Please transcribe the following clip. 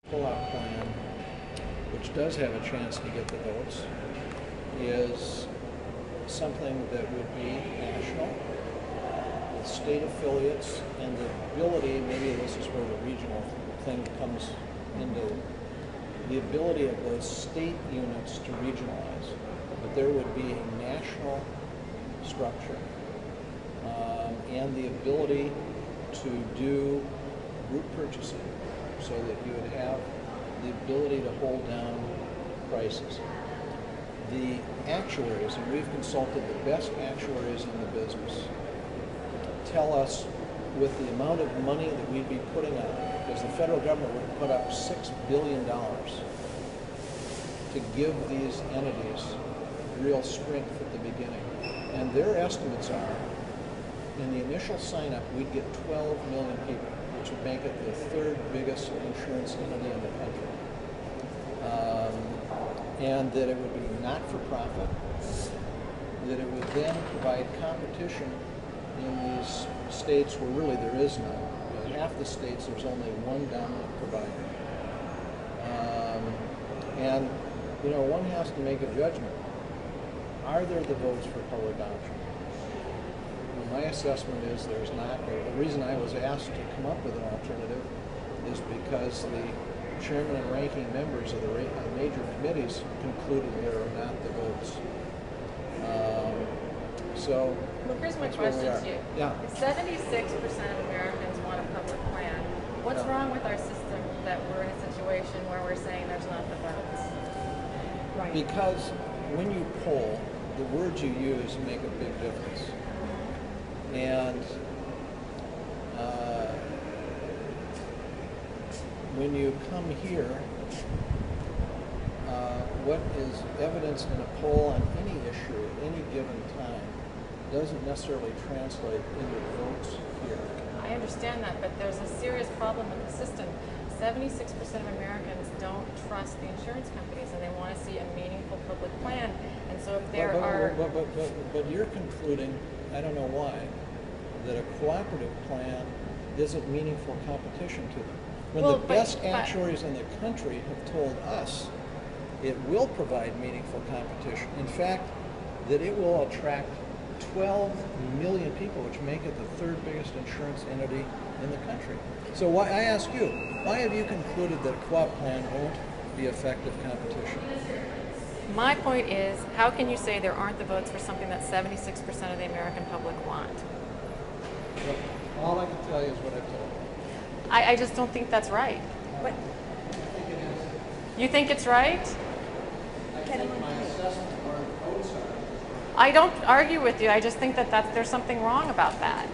pull-out plan, which does have a chance to get the votes, is something that would be national, with state affiliates, and the ability, maybe this is where the regional thing comes into the ability of those state units to regionalize. But there would be a national structure and the ability to do group purchasing so that you would have the ability to hold down prices. The actuaries, and we've consulted the best actuaries in the business, tell us with the amount of money that we'd be putting on, because the federal government would put up $6 billion to give these entities real strength at the beginning. And their estimates are, in the initial sign-up, we'd get 12 million people, which would make it the third biggest insurance entity in the country. And that it would be not-for-profit, that it would then provide competition in these states where really there is none. In half the states, there's only one dominant provider. And, you know, one has to make a judgment. Are there the votes for public option? Well, my assessment is there's not. The reason I was asked to come up with an alternative is because the chairman and ranking members of the major committees concluded there are not the votes. So, well, here's my question to you. Yeah. 76% of Americans want a public plan. What's wrong with our system that we're in a situation where we're saying there's not the votes? Right. Because when you poll, the words you use make a big difference. And when you come here, what is evidenced in a poll on any issue at any given time doesn't necessarily translate into votes here. I understand that, but there's a serious problem with the system. 76% of Americans don't trust the insurance companies, and they want to see a meaningful public plan. And so if there are... But you're concluding, I don't know why, that a cooperative plan isn't meaningful competition to them. When the best actuaries in the country have told us it will provide meaningful competition. In fact, that it will attract 12 million people, which make it the third biggest insurance entity in the country. So why, I ask you, why have you concluded that a co-op plan won't be effective competition? My point is, how can you say there aren't the votes for something that 76% of the American public want? Well, all I can tell you is what I've told you. I just don't think that's right. But I think it is. You think it's right? I think my assessment of our votes are. I don't argue with you. I just think that there's something wrong about that.